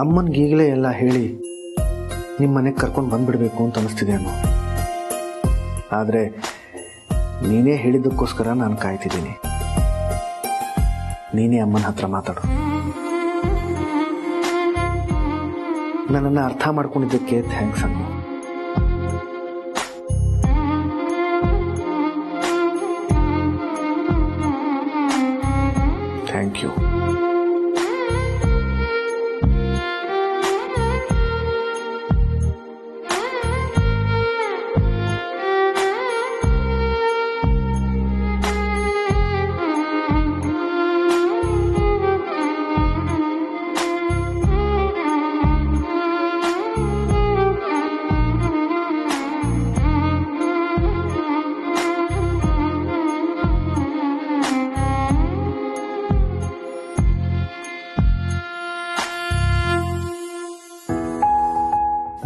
ಅಮ್ಮನಿಗೆ ಈಗಲೇ ಎಲ್ಲ ಹೇಳಿ ನಿಮ್ಮ ಮನೆಗೆ ಕರ್ಕೊಂಡು ಬಂದುಬಿಡಬೇಕು ಅಂತ ಅನ್ನಿಸ್ತಿದೆ ಅನ್ನೋ. ಆದರೆ ನೀನೇ ಹೇಳಿದ್ದಕ್ಕೋಸ್ಕರ ನಾನು ಕಾಯ್ತಿದ್ದೀನಿ. ನೀನೇ ಅಮ್ಮನ ಹತ್ರ ಮಾತಾಡು. ನನ್ನನ್ನು ಅರ್ಥ ಮಾಡ್ಕೊಂಡಿದ್ದಕ್ಕೆ ಥ್ಯಾಂಕ್ಸ್ ಅಮ್ಮ. Thank you.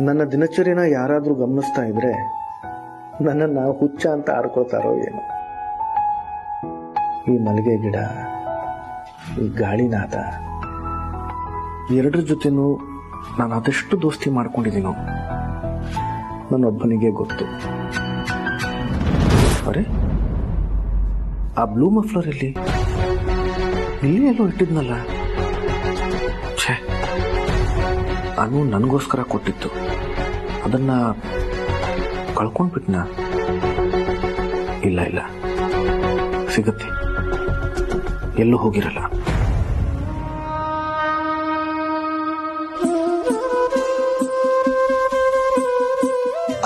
ನನ್ನ ದಿನಚರಿನ ಯಾರಾದರೂ ಗಮನಿಸ್ತಾ ಇದ್ರೆ ನನ್ನನ್ನು ಹುಚ್ಚ ಅಂತ ಆಡ್ಕೊಳ್ತಾರೋ ಏನೋ. ಈ ಮಲ್ಲಿಗೆ ಗಿಡ, ಈ ಗಾಳಿನಾದ, ಎರಡರ ಜೊತೆನೂ ನಾನು ಅದೆಷ್ಟು ದೋಸ್ತಿ ಮಾಡ್ಕೊಂಡಿದ್ದೀನೋ ನನ್ನೊಬ್ಬನಿಗೆ ಗೊತ್ತು. ಅರೆ, ಆ ಬ್ಲೂ ಮಫ್ಲರ್ ಇಲ್ಲಿ ಎಲ್ಲೋ ಇಟ್ಟಿದ್ನಲ್ಲ. ಛೇ, ಅನು ನನಗೋಸ್ಕರ ಕೊಟ್ಟಿತ್ತು. ಅದನ್ನ ಕಳ್ಕೊಂಡ್ಬಿಟ್ನ? ಇಲ್ಲ ಇಲ್ಲ, ಸಿಗತ್ತೆ, ಎಲ್ಲೂ ಹೋಗಿರಲ್ಲ.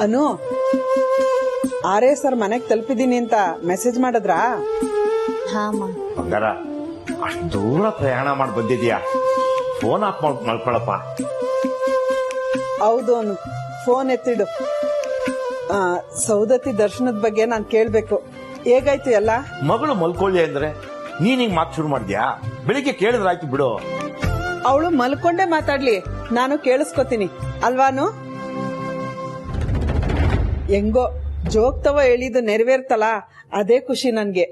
ಅನು, ಆರೇ ಸರ್ ಮನೆಗೆ ತಲುಪಿದೀನಿ ಅಂತ ಮೆಸೇಜ್ ಮಾಡಿದ್ರಾ? ಬಂಗಾರ, ಅಷ್ಟು ದೂರ ಪ್ರಯಾಣ ಮಾಡಿ ಬಂದಿದ್ಯಾ, ಫೋನ್ ಆಫ್ ಮಾಡ್ಕೊಳಪ್ಪ. ಹೌದು ಅನು, ಫೋನ್ ಎತ್ತಿಡು. ಸೌದತ್ತಿ ದರ್ಶನದ ಬಗ್ಗೆ ನಾನು ಕೇಳ್ಬೇಕು. ಹೇಗಾಯ್ತು ಎಲ್ಲ? ಮಗಳು ಮಲ್ಕೊಳ್ಳಿ ಅಂದ್ರೆ ನೀನ್ ಹಿಂಗ್ ಮಾತು ಶುರು ಮಾಡಿದ್ಯಾ? ಬೆಳಿಗ್ಗೆ ಕೇಳಿದ್ರಾಯ್ತು ಬಿಡು. ಅವಳು ಮಲ್ಕೊಂಡೇ ಮಾತಾಡ್ಲಿ, ನಾನು ಕೇಳಿಸ್ಕೊತೀನಿ ಅಲ್ವಾನು? ಹೆಂಗೋ ಜೋಗ್ತವ ಹೇಳಿದ್ದು ನೆರವೇರ್ತಲ್ಲ, ಅದೇ ಖುಷಿ ನನ್ಗೆ.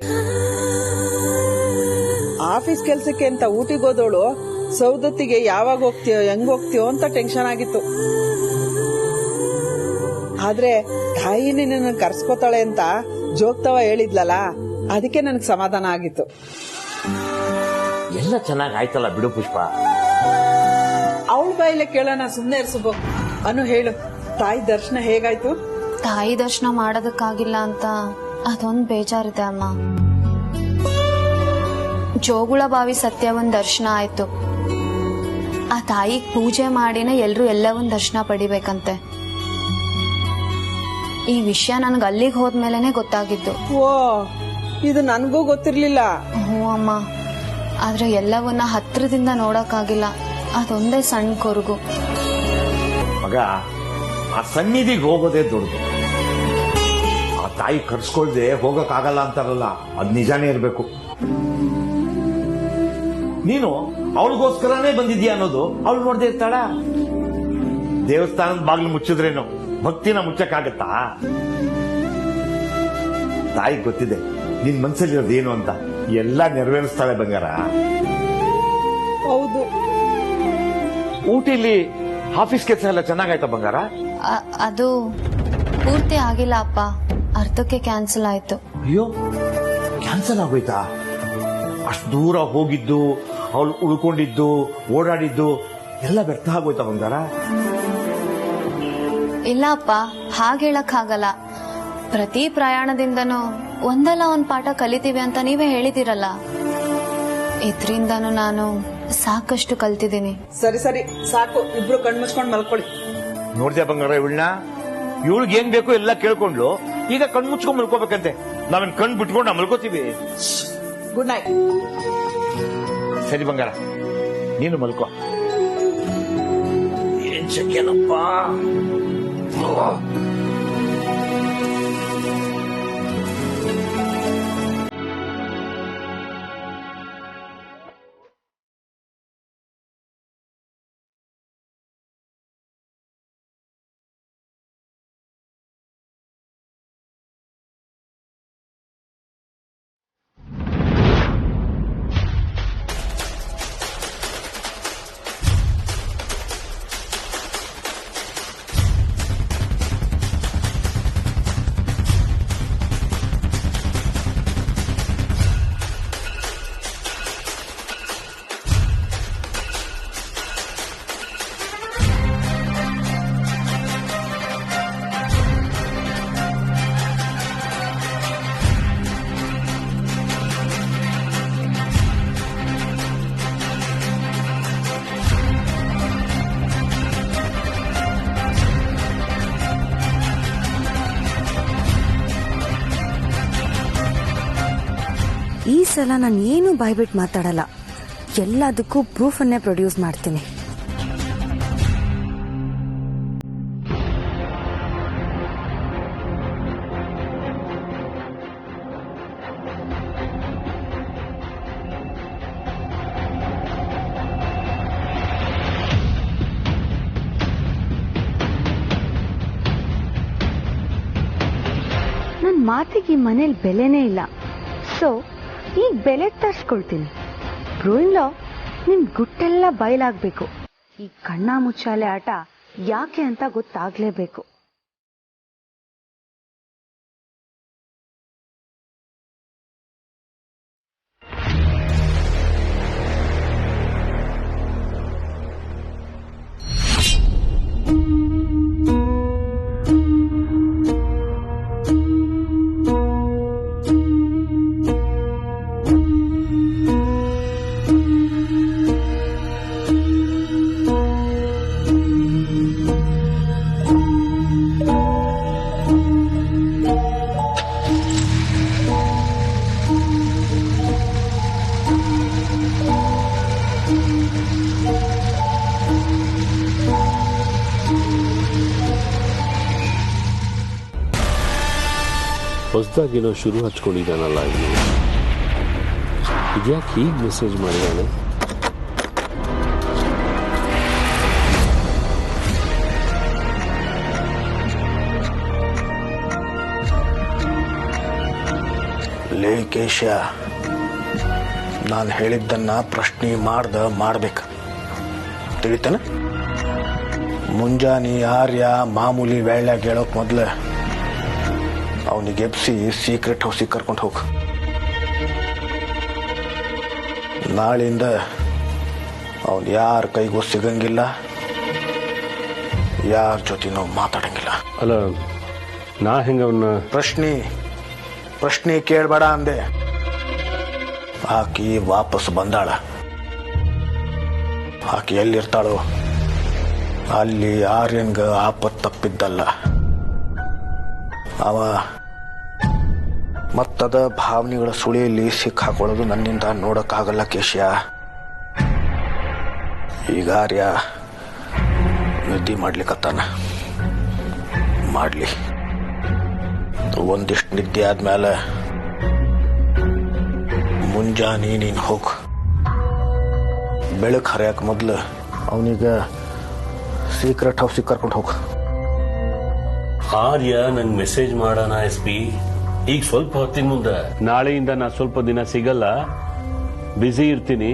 ಆಫೀಸ್ ಕೆಲ್ಸಕ್ಕೆ ಅಂತ ಊಟಿಗೆ ಹೋದವಳು ಸೌದತ್ತಿಗೆ ಯಾವಾಗ ಹೋಗ್ತೀಯೋ ಹೆಂಗ್ ಹೋಗ್ತೀಯೋ ಅಂತ ಟೆನ್ಷನ್ ಆಗಿತ್ತು. ಆದ್ರೆ ತಾಯಿನೇ ನನ್ನ ಕರ್ಸ್ಕೊತಾಳೆ ಅಂತ ಜೋಗ್ತವ ಹೇಳಿದ್ಲಲ್ಲ, ಅದಕ್ಕೆ ನನಗೆ ಸಮಾಧಾನ ಆಗಿತ್ತು. ಎಲ್ಲ ಚೆನ್ನಾಗಿ ಆಯ್ತಲ್ಲ ಬಿಡು ಪುಷ್ಪ. ಅವಳ ಬಾಯಿಲೆ ಕೇಳೋಣ, ಸುಮ್ನೆ ಇರ್ಸುಬೋ. ಅನು ಹೇಳು, ತಾಯಿ ದರ್ಶನ ಹೇಗಾಯ್ತು? ತಾಯಿ ದರ್ಶನ ಮಾಡೋದಕ್ಕಾಗಿಲ್ಲ ಅಂತ ಅದೊಂದ್ ಬೇಜಾರಿದೆ ಅಮ್ಮ. ಜೋಗುಳ ಬಾವಿ ಸತ್ಯವನ್ ದರ್ಶನ ಆಯ್ತು. ಆ ತಾಯಿಗ್ ಪೂಜೆ ಮಾಡಿನೇ ಎಲ್ರು ಎಲ್ಲವನ್ ದರ್ಶನ ಪಡಿಬೇಕಂತೆ. ಈ ವಿಷಯ ನನ್ಗೆ ಅಲ್ಲಿಗೆ ಹೋದ್ಮೇಲೆನೆ ಗೊತ್ತಾಗಿದ್ದು. ಓ, ಇದು ನನ್ಗೂ ಗೊತ್ತಿರ್ಲಿಲ್ಲ. ಹ್ಞೂ ಅಮ್ಮ, ಆದ್ರೆ ಎಲ್ಲವನ್ನ ಹತ್ರದಿಂದ ನೋಡಕ್ಕಾಗಿಲ್ಲ, ಅದೊಂದೇ ಸಣ್ಣ ಕೊರಗು. ಮಗ, ಆ ಸನ್ನಿಧಿಗೆ ಹೋಗೋದೇ ದೊಡ್ಡದು. ಆ ತಾಯಿ ಕರ್ಸ್ಕೊಳ್ದೆ ಹೋಗಕ್ಕಾಗಲ್ಲ ಅಂತಾರಲ್ಲ, ಅದ್ ನಿಜಾನೇ ಇರ್ಬೇಕು. ನೀನು ಅವಳಿಗೋಸ್ಕರನೇ ಬಂದಿದ್ಯಾ ಅನ್ನೋದು ಅವಳು ನೋಡ್ದೆ ಇರ್ತಾಳ? ದೇವಸ್ಥಾನದ ಬಾಗಿಲು ಮುಚ್ಚಿದ್ರೇನು ಭಕ್ತಿನ ಮುಚ್ಚಕ್ಕಾಗತ್ತಾ? ತಾಯಿ ಗೊತ್ತಿದೆ ನಿನ್ ಮನ್ಸಲ್ಲಿರೋದು ಏನು ಅಂತ, ಎಲ್ಲ ನೆರವೇರಿಸ್ತಾಳೆ ಬಂಗಾರ. ಹೌದು. ಊಟಿಲಿ ಆಫೀಸ್ ಕೆಲಸ ಎಲ್ಲ ಚೆನ್ನಾಗಾಯ್ತಾ ಬಂಗಾರ? ಅದು ಪೂರ್ತಿ ಆಗಿಲ್ಲ ಅಪ್ಪ, ಅರ್ಧಕ್ಕೆ ಕ್ಯಾನ್ಸಲ್ ಆಯ್ತು. ಅಯ್ಯೋ, ಕ್ಯಾನ್ಸಲ್ ಆಗೋಯ್ತಾ? ಅಷ್ಟು ದೂರ ಹೋಗಿದ್ದು, ಅವಳು ಉಳ್ಕೊಂಡಿದ್ದು, ಓಡಾಡಿದ್ದು ಎಲ್ಲ ವ್ಯರ್ಥ ಆಗೋಯ್ತಾ ಬಂಗಾರ? ಇಲ್ಲ ಅಪ್ಪ, ಹಾಗೆ ಹೇಳಕ್ ಆಗಲ್ಲ. ಪ್ರತಿ ಪ್ರಯಾಣದಿಂದನೂ ಒಂದಲ್ಲ ಒಂದ್ ಪಾಠ ಕಲಿತೀವಿ ಅಂತ ನೀವೇ ಹೇಳಿದಿರಲ್ಲ. ಇದ್ರಿಂದನೂ ನಾನು ಸಾಕಷ್ಟು ಕಲ್ತಿದ್ದೀನಿ. ಸರಿ ಸರಿ ಸಾಕು, ಇಬ್ರು ಕಣ್ಮುಚ್ಕೊಂಡ್ ಮಲ್ಕೊಳ್ಳಿ. ನೋಡ್ದ್ಯಾ ಬಂಗಾರ, ಇವಳನ್ನ ಇವಳಿಗೆ ಏನ್ ಬೇಕು ಎಲ್ಲ ಕೇಳ್ಕೊಂಡ್ಲು. ಈಗ ಕಣ್ಮುಚ್ಕೊಂಡ್ ಮಲ್ಕೋಬೇಕಂತೆ. ನಾವೇನ್ ಕಣ್ ಬಿಟ್ಕೊಂಡು ಮಲ್ಕೋತೀವಿ? Good night. ಸರಿ ಬಂಗಾರ, ನೀನು ಮಲ್ಕೋ. ಏನ್ ಶಕ್ಯನಪ್ಪ. ಈ ಸಲ ನಾನು ಏನು ಬಾಯ್ಬಿಟ್ಟು ಮಾತಾಡಲ್ಲ, ಎಲ್ಲದಕ್ಕೂ ಪ್ರೂಫನ್ನೇ ಪ್ರೊಡ್ಯೂಸ್ ಮಾಡ್ತೀನಿ. ನನ್ನ ಮಾತಿಗೆ ಈ ಮನೇಲಿ ಬೆಲೆನೇ ಇಲ್ಲ. ಸೊ ಈಗ ಬೆಲೆ ತರ್ಸ್ಕೊಳ್ತೀನಿ. ಬ್ರೋಯಿನ್ ಲಾ, ನಿಮ್ ಗುಟ್ಟೆಲ್ಲ ಬಯಲಾಗ್ಬೇಕು. ಈ ಕಣ್ಣ ಮುಚ್ಚಾಲೆ ಆಟ ಯಾಕೆ ಅಂತ ಗೊತ್ತಾಗ್ಲೇಬೇಕು. ಹೊಸದಾಗೇನೋ ಶುರು ಹಚ್ಕೊಂಡಿದ್ದಾನಲ್ಲ, ಇದ್ಯಾಕೆ ಹೀಗೆ ಮೆಸೇಜ್ ಮಾಡಿದಾನೆ? ಲೇ ಕೇಶ, ನಾನು ಹೇಳಿದ್ದನ್ನ ಪ್ರಶ್ನೆ ಮಾಡ್ಬೇಕು, ತಿಳಿತಾನ? ಮುಂಜಾನೆ ಆರ್ಯ ಮಾಮೂಲಿ ವೇಳ್ಯಾಗ ಹೇಳೋಕ್ ಮೊದ್ಲು ಅವನಿಗೆ ಎಬ್ಸಿ ಸೀಕ್ರೆಟ್ ಹೌಸಿಗೆ ಕರ್ಕೊಂಡು ಹೋಗು. ನಾಳೆಯಿಂದ ಅವನು ಯಾರ ಕೈಗೂ ಸಿಗಂಗಿಲ್ಲ, ಯಾರ ಜೊತೆನೂ ಮಾತಾಡಂಗಿಲ್ಲ. ಅಲ್ಲ, ನಾ ಹೆಂಗ ಅವನ್ನ ಪ್ರಶ್ನೆ ಕೇಳಬೇಡ ಅಂದೆ. ಆಕಿ ವಾಪಸ್ ಬಂದಾಳ. ಆಕಿ ಎಲ್ಲಿರ್ತಾಳೋ ಅಲ್ಲಿ ಆರ್ಯನ್ಗ ಆಪತ್ತು ತಪ್ಪಿದ್ದಲ್ಲ. ಅವ ಮತ್ತದ ಭಾವನೆಗಳ ಸುಳಿಯಲ್ಲಿ ಸಿಕ್ಕಾಕೊಳ್ಳೋದು ನನ್ನಿಂದ ನೋಡಕ್ಕಾಗಲ್ಲ ಕೇಶ್ಯ. ಈಗ ಆರ್ಯ ನಿದ್ದೆ ಮಾಡ್ಲಿಕ್ಕತ್ತಾನ, ಮಾಡ್ಲಿ. ಒಂದಿಷ್ಟು ನಿದ್ದೆ ಆದ್ಮೇಲೆ ಮುಂಜಾನೆ ನೀನು ಹೋಗು. ಬೆಳಕು ಹರಿಯಕ್ಕೆ ಮೊದಲು ಅವನಿಗ ಸೀಕ್ರೆಟ್ ಹೌಸಿಗೆ ಕರ್ಕೊಂಡು ಹೋಗು. ಆರ್ಯ ನಂಗೆ ಮೆಸೇಜ್ ಮಾಡೋಣ SP, ಈಗ ಸ್ವಲ್ಪ ಹೊತ್ತಿನ ಮುಂದೆ. ನಾಳೆಯಿಂದ ನಾ ಸ್ವಲ್ಪ ದಿನ ಸಿಗಲ್ಲ, ಬ್ಯುಸಿ ಇರ್ತೀನಿ.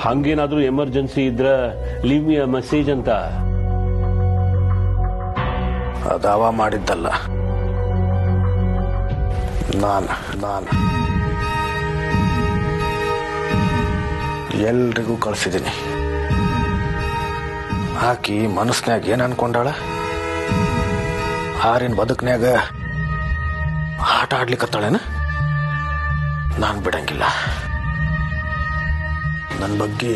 ಹಂಗೇನಾದ್ರೂ ಎಮರ್ಜೆನ್ಸಿ ಇದ್ರ ಲೀವ್ ಮಿ ಅ ಮೆಸೇಜ್ ಅಂತ. ಅದಾವ ಮಾಡಿದ್ದಲ್ಲ, ನಾನು ಎಲ್ರಿಗೂ ಕಳಿಸಿದ್ದೀನಿ. ಆಕಿ ಮನಸ್ನ್ಯಾಗ ಏನ್ ಅನ್ಕೊಂಡಾಳ? ಆರಿನ ಬದುಕ್ನ್ಯಾಗ ಆಟ ಆಡ್ಲಿಕ್ಕತ್ತಾಳೇನ? ನಾನು ಬಿಡಂಗಿಲ್ಲ. ನನ್ನ ಬಗ್ಗೆ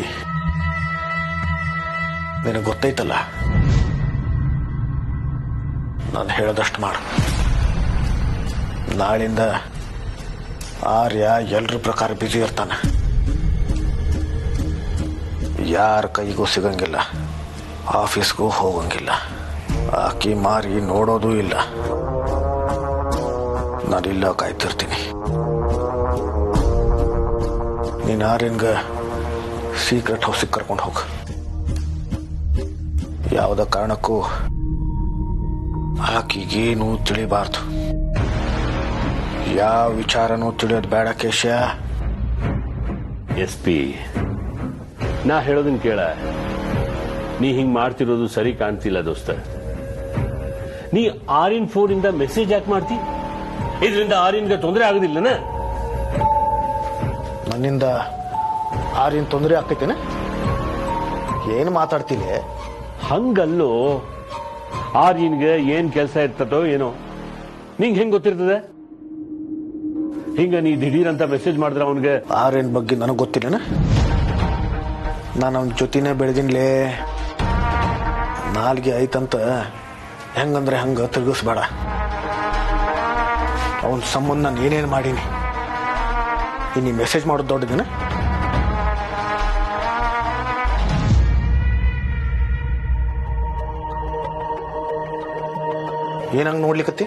ನಿನಗೆ ಗೊತ್ತೈತಲ್ಲ, ನಾನು ಹೇಳದಷ್ಟು ಮಾಡು. ನಾಳಿಂದ ಆರ್ಯ ಎಲ್ರ ಪ್ರಕಾರ ಬ್ಯುಸಿ ಇರ್ತಾನೆ, ಯಾರ ಕೈಗೂ ಸಿಗಂಗಿಲ್ಲ, ಆಫೀಸ್ಗೂ ಹೋಗಂಗಿಲ್ಲ, ಆಕಿ ಮಾರಿ ನೋಡೋದೂ ಇಲ್ಲ. ನಾನಿಲ್ಲ ಕಾಯ್ತಿರ್ತೀನಿ. ನೀನು ಆರ್ಯನ್ಗ ಸೀಕ್ರೆಟ್ ಹೌಸಿಗೆ ಕರ್ಕೊಂಡು ಹೋಗು. ಯಾವುದ ಕಾರಣಕ್ಕೂ ಆಕಿಗೇನು ತಿಳಿಬಾರ್ದು, ಯಾವ ವಿಚಾರನೂ ತಿಳಿಯೋದು ಬೇಡ ಕೇಶ. SP, ನಾ ಹೇಳೋದನ್ನ ಕೇಳ. ನೀ ಹಿಂಗ್ ಮಾಡ್ತಿರೋದು ಸರಿ ಕಾಣ್ತಿಲ್ಲ ದೋಸ್ತ. ನೀ ಆರ್ಯನ್ ಫೋನಿಂದ ಮೆಸೇಜ್ ಯಾಕೆ ಮಾಡ್ತಿ? ಇದರಿಂದ ಆರ್ಯನ್ಗೆ ತೊಂದರೆ ಆಗೋದಿಲ್ಲನ? ನನ್ನಿಂದ ಆರ್ಯನ್ ತೊಂದರೆ ಆಗ್ತೈತೇನ? ಏನು ಮಾತಾಡ್ತೀನಿ? ಹಂಗಲ್ಲೋ, ಆರ್ಯನ್ಗೆ ಏನ್ ಕೆಲಸ ಇರ್ತದೋ ಏನೋ, ನಿಂಗೆ ಹೆಂಗ್ ಗೊತ್ತಿರ್ತದೆ? ಹಿಂಗ ನೀ ದಿಢೀರ್ ಅಂತ ಮೆಸೇಜ್ ಮಾಡಿದ್ರೆ ಅವನ್ಗೆ ಆರ್ಯನ್ ಬಗ್ಗೆ ನನಗೆ ಗೊತ್ತಿಲ್ಲನ? ನಾನು ಅವನ ಜೊತೆನೇ ಬೆಳೆದಿನ್ಲೇ. ನಾಲ್ಗೆ ಐತಂತ ಹೆಂಗಂದ್ರೆ ಹಂಗ ತಿರುಗಿಸ್ಬೇಡ. ಅವನ ಸಂಬಂಧ ನಾನು ಏನೇನು ಮಾಡೀನಿ ಇನ್ನು ಮೆಸೇಜ್ ಮಾಡೋದು ದೊಡ್ಡದೇನ? ಏನಂಗೆ ನೋಡ್ಲಿಕ್ಕತ್ತಿ?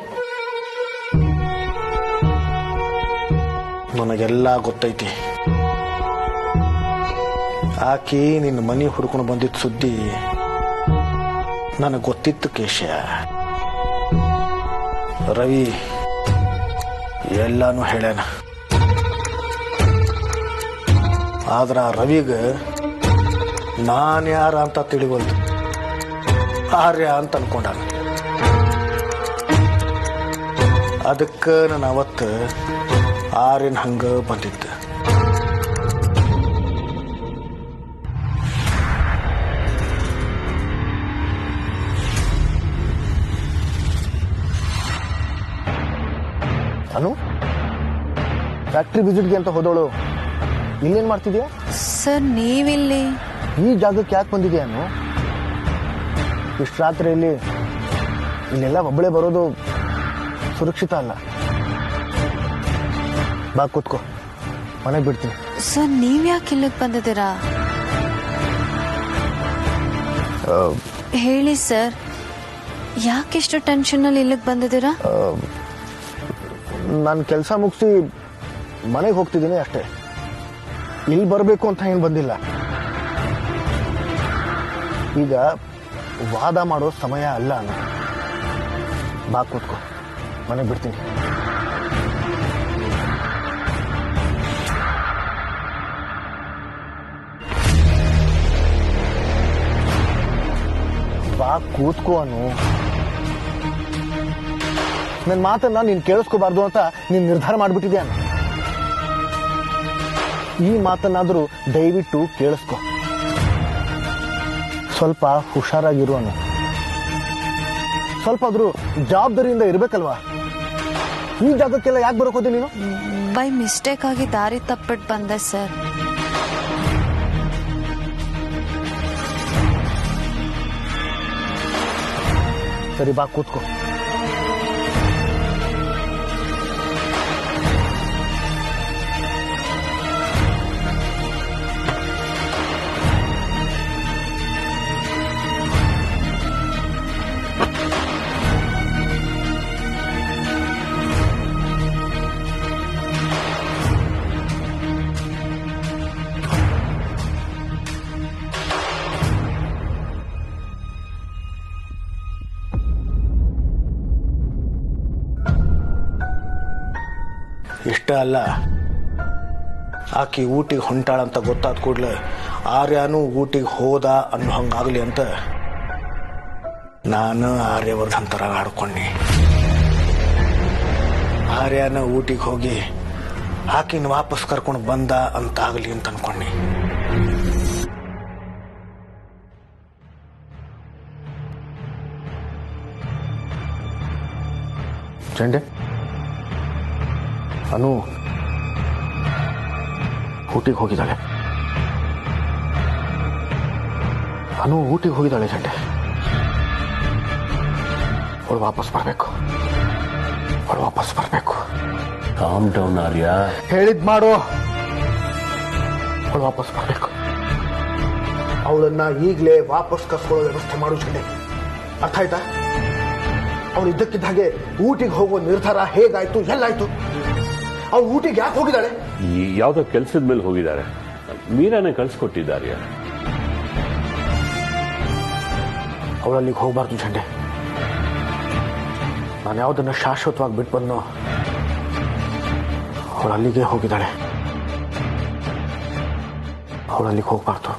ನನಗೆಲ್ಲ ಗೊತ್ತೈತಿ. ಆಕಿ ನಿನ್ನ ಮನೆ ಹುಡ್ಕೊಂಡು ಬಂದಿದ್ದ ಸುದ್ದಿ ನನಗೆ ಗೊತ್ತಿತ್ತು ಕೇಶ. ರವಿ ಎಲ್ಲಾನು ಹೇಳ್ಯಾನ. ಆದ್ರ ಆ ರವಿಗೆ ನಾನು ಯಾರ ಅಂತ ತಿಳಿವಲ್ದು, ಆರ್ಯ ಅಂತ ಅನ್ಕೊಂಡಾನ. ಅದಕ್ಕೆ ನಾನು ಅವತ್ತು ಆರ್ಯನ ಹಂಗ ಬಂದಿದ್ದೆ. ಅನು, ಫ್ಯಾಕ್ಟ್ರಿ ವಿಸಿಟ್ಗೆ ಅಂತ ಹೋದವಳು ಇಲ್ಲೇನ್ ಮಾಡ್ತಿದ್ಯಾ? ಸರ್ ನೀವಿಲ್ಲಿ? ಈ ಜಾಗಕ್ಕೆ ಯಾಕೆ ಬಂದಿದ್ಯಾ ಅನು? ಇಷ್ಟು ರಾತ್ರಿಯಲ್ಲಿ ಇಲ್ಲೆಲ್ಲ ಒಬ್ಬಳೇ ಬರೋದು ಸುರಕ್ಷಿತ ಅಲ್ಲ. ಬಾ ಕೂತ್ಕೋ, ಮನೆಗೆ ಬಿಡ್ತೀನಿ. ಸರ್ ನೀವ್ ಯಾಕೆ ಇಲ್ಲಿಗೆ ಬಂದಿದ್ದೀರಾ? ಹೇಳಿ ಸರ್, ಯಾಕೆಷ್ಟು ಟೆನ್ಷನಲ್ಲಿ ಇಲ್ಲಿಗೆ ಬಂದಿದ್ದೀರಾ? ನಾನು ಕೆಲಸ ಮುಗಿಸಿ ಮನೆಗೆ ಹೋಗ್ತಿದ್ದೀನಿ ಅಷ್ಟೇ. ಇಲ್ಲಿ ಬರಬೇಕು ಅಂತ ಏನು ಬಂದಿಲ್ಲ. ಈಗ ವಾದ ಮಾಡೋ ಸಮಯ ಅಲ್ಲ ಅಣ್ಣ. ಬಾ ಕೂತ್ಕೋ, ಮನೆಗೆ ಬಿಡ್ತೀನಿ. ಬಾ ಕೂತ್ಕೋ ಅನು. ನನ್ನ ಮಾತನ್ನ ನೀನು ಕೇಳಿಸ್ಕೋಬಾರ್ದು ಅಂತ ನೀನು ನಿರ್ಧಾರ ಮಾಡಿಬಿಟ್ಟಿದ್ಯಾ. ಈ ಮಾತನ್ನಾದರೂ ದಯವಿಟ್ಟು ಕೇಳಿಸ್ಕೊ. ಸ್ವಲ್ಪ ಹುಷಾರಾಗಿರು ಅನ್ನು. ಸ್ವಲ್ಪ ಆದ್ರೂ ಜವಾಬ್ದಾರಿಯಿಂದ ಇರ್ಬೇಕಲ್ವಾ? ಈ ಜಾಗಕ್ಕೆಲ್ಲ ಯಾಕೆ ಬರೋಕ್ ಹೋದೆ ನೀನು? ಬೈ ಮಿಸ್ಟೇಕ್ ಆಗಿ ದಾರಿ ತಪ್ಪಿಟ್ಟು ಬಂದೆ ಸರ್. ಸರಿ, ಬಾ ಕೂತ್ಕೋ. ಇಷ್ಟ ಅಲ್ಲ, ಆಕಿ ಊಟಿಗೆ ಹೊಂಟಾಳಂತ ಗೊತ್ತಾದ ಕೂಡಲೇ ಆರ್ಯನೂ ಊಟಿಗೆ ಹೋದ ಅನ್ನೋ ಹಂಗಾಗಲಿ ಅಂತ ನಾನು ಆರ್ಯವರ್ಧನ್ ಥರ ಆಡ್ಕೊಂಡೆ. ಆರ್ಯನ ಊಟಿಗೆ ಹೋಗಿ ಆಕಿನ ವಾಪಸ್ ಕರ್ಕೊಂಡು ಬಂದ ಅಂತ ಆಗಲಿ ಅಂತ ಅನ್ಕೊಂಡೆ. ಚಂಡೆ, ಅನು ಊಟಿಗೆ ಹೋಗಿದ್ದಾಳೆ. ಅನು ಊಟಿಗೆ ಹೋಗಿದ್ದಾಳೆ ಚಂಡೆ. ಅವಳು ವಾಪಸ್ ಬರಬೇಕು. ಅವಳು ವಾಪಸ್ ಬರಬೇಕು. ಕಾಮ್ ಡೌನ್ ಆರ್ಯ. ಹೇಳಿದ್ ಮಾಡು. ಅವಳು ವಾಪಸ್ ಬರಬೇಕು. ಅವಳನ್ನ ಈಗಲೇ ವಾಪಸ್ ಕರ್ಸ್ಕೊಳ್ಳೋ ವ್ಯವಸ್ಥೆ ಮಾಡು ಚಂಡೆ. ಅರ್ಥ ಆಯ್ತಾ? ಅವಳು ಇದ್ದಕ್ಕಿದ್ದ ಹಾಗೆ ಊಟಿಗೆ ಹೋಗುವ ನಿರ್ಧಾರ ಹೇಗಾಯ್ತು, ಎಲ್ಲಾಯ್ತು? ಅವಳು ಊಟಿಗೆ ಯಾಕೆ ಹೋಗಿದ್ದಾಳೆ? ಯಾವ್ದೋ ಕೆಲಸದ ಮೇಲೆ ಹೋಗಿದ್ದಾರೆ. ಮೀರಾನೇ ಕಳ್ಸಿಕೊಟ್ಟಿದ್ದಾರೆ. ಅವಳಲ್ಲಿಗೆ ಹೋಗ್ಬಾರ್ದು ಚಂಡೆ. ನಾನು ಯಾವುದನ್ನ ಶಾಶ್ವತವಾಗಿ ಬಿಟ್ಟು ಬಂದೋ ಅವಳು ಅಲ್ಲಿಗೆ ಹೋಗಿದ್ದಾಳೆ. ಅವಳಲ್ಲಿಗೆ ಹೋಗ್ಬಾರ್ದು.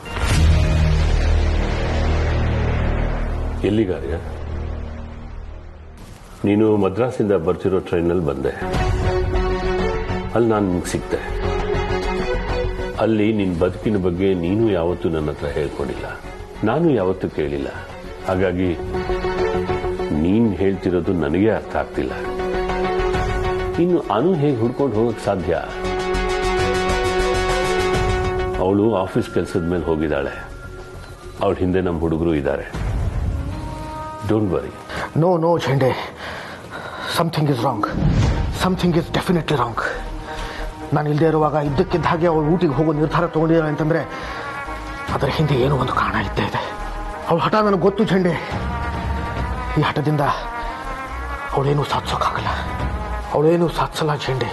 ಎಲ್ಲಿಗಾರ್ಯ? ನೀನು ಮದ್ರಾಸಿಂದ ಬರ್ತಿರೋ ಟ್ರೈನಲ್ಲಿ ಬಂದೆ. ಅಲ್ಲಿ ನಾನು ನಿಮ್ಗೆ ಸಿಕ್ತೆ. ಅಲ್ಲಿ ನಿನ್ನ ಬದುಕಿನ ಬಗ್ಗೆ ನೀನು ಯಾವತ್ತೂ ನನ್ನ ಹತ್ರ ಹೇಳ್ಕೊಂಡಿಲ್ಲ, ನಾನು ಯಾವತ್ತೂ ಕೇಳಿಲ್ಲ. ಹಾಗಾಗಿ ನೀನ್ ಹೇಳ್ತಿರೋದು ನನಗೆ ಅರ್ಥ ಆಗ್ತಿಲ್ಲ. ಇನ್ನು ಅನು ಹೇಗೆ ಹುಡ್ಕೊಂಡು ಹೋಗಕ್ ಸಾಧ್ಯ? ಅವಳು ಆಫೀಸ್ ಕೆಲಸದ ಮೇಲೆ ಹೋಗಿದ್ದಾಳೆ. ಅವಳ ಹಿಂದೆ ನಮ್ಮ ಹುಡುಗರು ಇದ್ದಾರೆ. Don't worry. ನೋ ನೋ ಚಂಡೆ, something is wrong. Something is definitely wrong. ನಾನು ಇಲ್ಲದೆ ಇರುವಾಗ ಇದ್ದಕ್ಕಿದ್ದ ಹಾಗೆ ಅವಳು ಊಟಿಗೆ ಹೋಗೋ ನಿರ್ಧಾರ ತಗೊಂಡಿದ್ದಾಳೆ ಅಂತಂದ್ರೆ ಅದರ ಹಿಂದೆ ಏನೋ ಒಂದು ಕಾರಣ ಇದ್ದೇ ಇದೆ. ಅವಳ ಹಠ ನನಗೆ ಗೊತ್ತು ಚಂಡೆ. ಈ ಹಠದಿಂದ ಅವಳೇನೂ ಸಾಧಿಸೋಕ್ಕಾಗಲ್ಲ, ಅವಳೇನೂ ಸಾಧಿಸಲ್ಲ ಚಂಡೆ.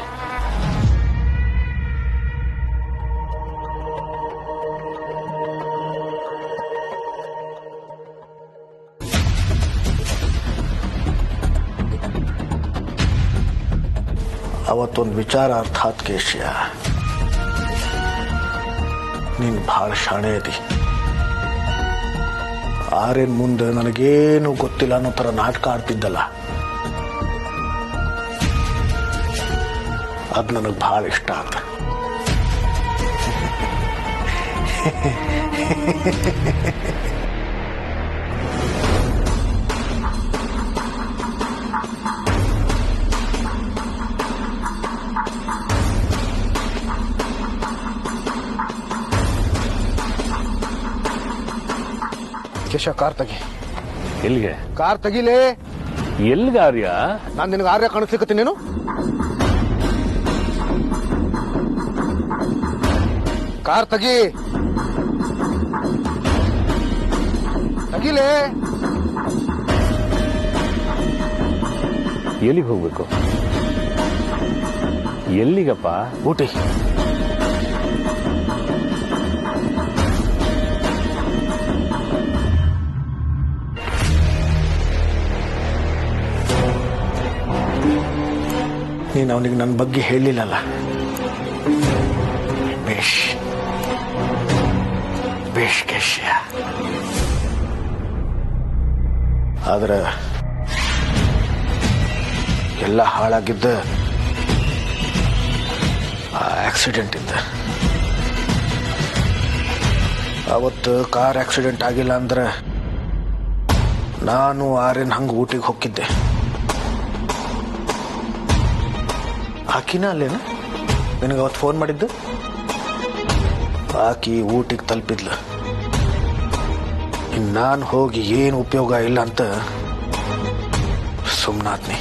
ಅವತ್ತೊಂದು ವಿಚಾರ ಅರ್ಥ ಆತ್ ಕೇಶಿಯ, ನೀನು ಬಹಳ ಶಾಣೆ ಅದಿ. ಆರೇನ್ ಮುಂದೆ ನನಗೇನು ಗೊತ್ತಿಲ್ಲ ಅನ್ನೋ ಥರ ನಾಟಕ ಆಡ್ತಿದ್ದಲ್ಲ, ಅದು ನನಗೆ ಬಹಳ ಇಷ್ಟ ಆತ. ಕೇಶ, ಕಾರ್ ತೆಗಿ. ಎಲ್ಲಿಗೆ? ಕಾರ್ ತೆಗಿಲೇ. ಎಲ್ಗ ಆರ್ಯ? ನಾನು ನಿನಗೆ ಆರ್ಯ ಕಾಣಿಸ್ಲಿಕ್ಕತ್ತೀನಿ. ನೀನು ಕಾರ್ ತೆಗಿ, ತೆಗಿಲೇ. ಎಲ್ಲಿಗೆ ಹೋಗ್ಬೇಕು? ಎಲ್ಲಿಗಪ್ಪ? ಊಟಿ. ನೀನು ಅವನಿಗೆ ನನ್ನ ಬಗ್ಗೆ ಹೇಳಿಲ್ಲಲ್ಲ. ಬೇಷ್ ಬೇಷ್ ಕೇಶಿಯ. ಆದ್ರೆ ಎಲ್ಲ ಹಾಳಾಗಿದ್ದ ಆ ಆಕ್ಸಿಡೆಂಟ್ ಇಂದ. ಅವತ್ತು ಕಾರ್ ಆಕ್ಸಿಡೆಂಟ್ ಆಗಿಲ್ಲ ಅಂದ್ರೆ ನಾನು ಆರ್ಯನ್ ಹಂಗೆ ಊಟಿಗೆ ಹೋಗಿದ್ದೆ. ಆಕಿನ ಅಲ್ಲೇನ ನಿನಗೆ ಅವತ್ತು ಫೋನ್ ಮಾಡಿದ್ದು? ಆಕಿ ಊಟಿಗೆ ತಲುಪಿದ್ಲ. ಇನ್ನು ನಾನು ಹೋಗಿ ಏನು ಉಪಯೋಗ ಇಲ್ಲ ಅಂತ ಸುಮ್ಮನಾದ್ನಿ.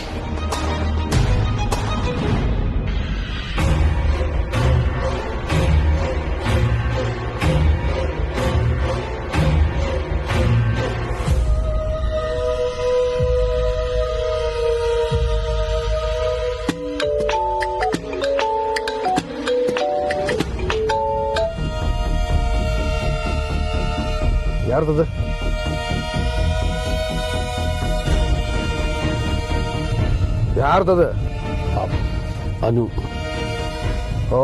ಯಾರ್ದದು? ಯಾರ್ದದು? ಅನು. ಓ,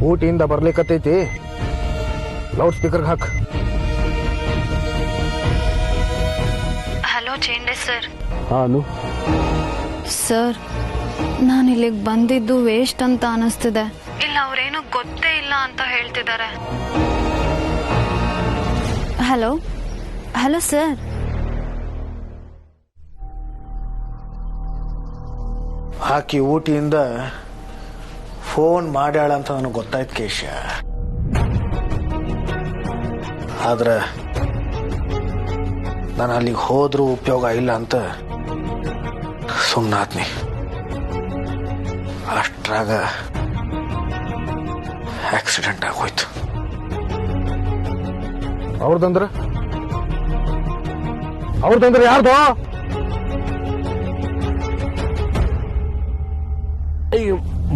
ಊಟಿಯಿಂದ ಬರ್ಲಿಕ್ಕತ್ತೈತಿ. ಲೌಡ್ ಸ್ಪೀಕರ್ಗೆ ಹಾಕ್. ಹಲೋ ಚೇಂಡೆ ಸರ್. ಅನು ಸರ್, ನಾನು ಇಲ್ಲಿಗೆ ಬಂದಿದ್ದು ವೇಸ್ಟ್ ಅಂತ ಅನಿಸ್ತಿದೆ. ಇಲ್ಲ, ಅವ್ರೇನು ಗೊತ್ತೇ ಇಲ್ಲ ಅಂತ ಹೇಳ್ತಿದ್ದಾರೆ. Hello hello sir. ಆಕಿ ಊಟಿಯಿಂದ ಫೋನ್ ಮಾಡ್ಯಾಳ ಅಂತ ನನಗೆ ಗೊತ್ತಾಯ್ತು ಕೇಶ. ಆದ್ರೆ ನಾನು ಅಲ್ಲಿಗೆ ಹೋದ್ರೂ ಉಪಯೋಗ ಇಲ್ಲ ಅಂತ ಸುಮ್ಮನಾದ್ನಿ. ಅಷ್ಟ್ರಾಗ ಆಕ್ಸಿಡೆಂಟ್ ಆಗೋಯ್ತು. ಅವ್ರದಂದ್ರೆ ಯಾರ್ದು?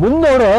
ಮುಂದೋಡು.